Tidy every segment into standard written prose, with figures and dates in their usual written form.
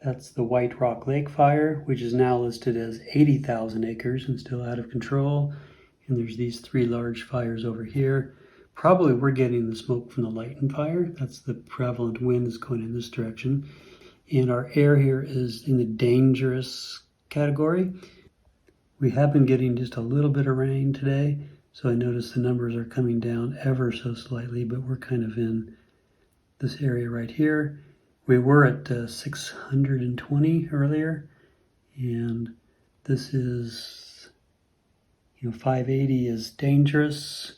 That's the White Rock Lake fire, which is now listed as 80,000 acres and still out of control. And there's these three large fires over here. Probably we're getting the smoke from the Lighten fire. That's the prevalent wind is going in this direction. And our air here is in the dangerous category. We have been getting just a little bit of rain today, so I notice the numbers are coming down ever so slightly, but we're kind of in this area right here. We were at 620 earlier, and this is, 580 is dangerous,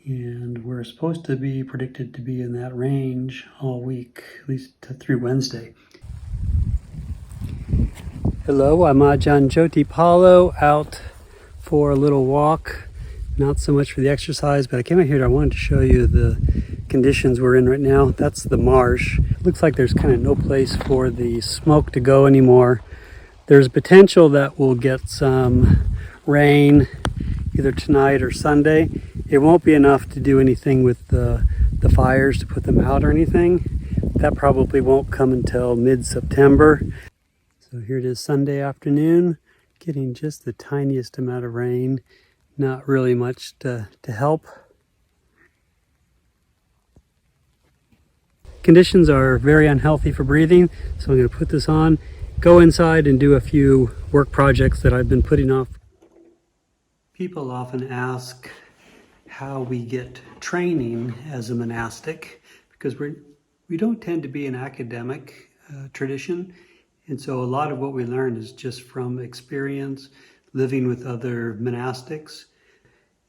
and we're supposed to be predicted to be in that range all week, at least through Wednesday. Hello, I'm Ajahn Jyoti Palo, out for a little walk. Not so much for the exercise, but I came out here and I wanted to show you the conditions we're in right now. That's the marsh. Looks like there's kind of no place for the smoke to go anymore. There's potential that we'll get some rain either tonight or Sunday. It won't be enough to do anything with the fires, to put them out or anything. That probably won't come until mid-September. So here it is Sunday afternoon, getting just the tiniest amount of rain. Not really much to help. Conditions are very unhealthy for breathing, so I'm going to put this on, go inside and do a few work projects that I've been putting off. People often ask how we get training as a monastic, because we don't tend to be an academic tradition, and so a lot of what we learn is just from experience, living with other monastics.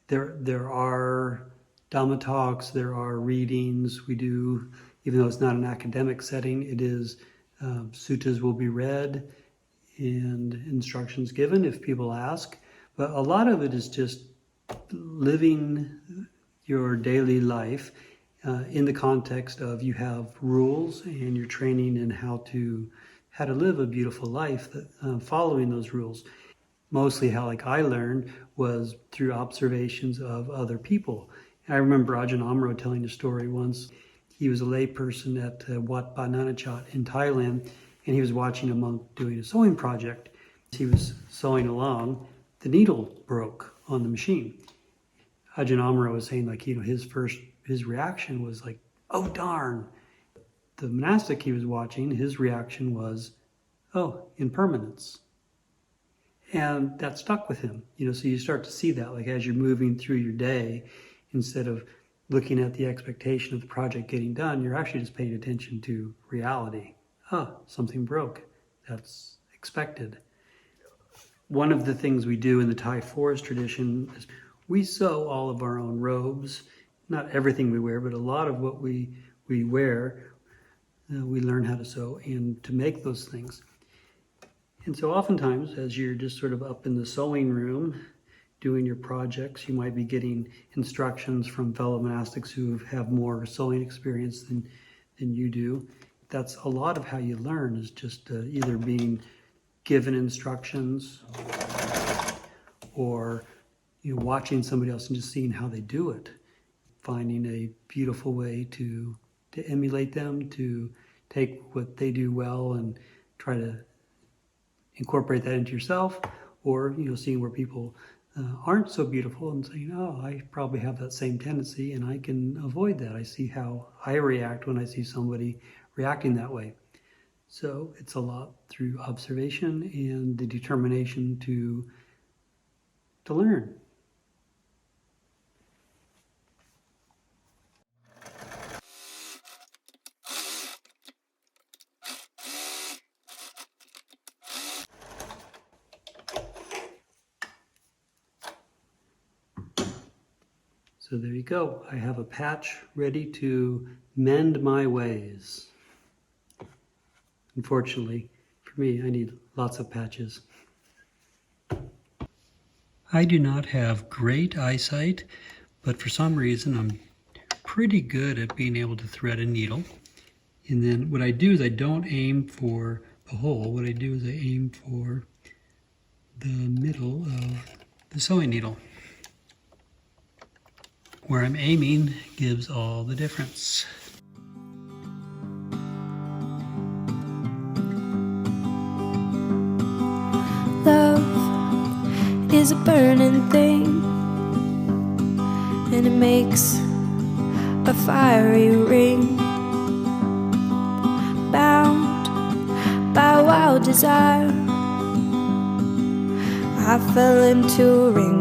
There are Dhamma talks, there are readings we do, even though it's not an academic setting, it is, suttas will be read and instructions given if people ask. But a lot of it is just living your daily life in the context of you have rules and you're training in how to live a beautiful life following those rules. Mostly how I learned was through observations of other people. I remember Ajahn Amro telling a story once. He was a layperson at Wat Pa Nanachat in Thailand, and he was watching a monk doing a sewing project. He was sewing along, the needle broke on the machine. Ajahn Amro was saying his reaction was like, oh darn. The monastic he was watching, his reaction was, oh, impermanence. And that stuck with him, so you start to see that as you're moving through your day, instead of looking at the expectation of the project getting done, you're actually just paying attention to reality. Oh, something broke. That's expected. One of the things we do in the Thai forest tradition is we sew all of our own robes. Not everything we wear, but a lot of what we wear, we learn how to sew and to make those things. And so oftentimes, as you're just sort of up in the sewing room doing your projects, you might be getting instructions from fellow monastics who have more sewing experience than you do. That's a lot of how you learn, is just either being given instructions or watching somebody else and just seeing how they do it, finding a beautiful way to emulate them, to take what they do well and try to incorporate that into yourself, or seeing where people aren't so beautiful and saying, oh, I probably have that same tendency and I can avoid that. I see how I react when I see somebody reacting that way. So it's a lot through observation and the determination to learn. So there you go. I have a patch ready to mend my ways. Unfortunately, for me, I need lots of patches. I do not have great eyesight, but for some reason I'm pretty good at being able to thread a needle. And then what I do is I don't aim for the hole. What I do is I aim for the middle of the sewing needle. Where I'm aiming gives all the difference. is a burning thing, and it makes a fiery ring. Bound by wild desire, I fell into a ring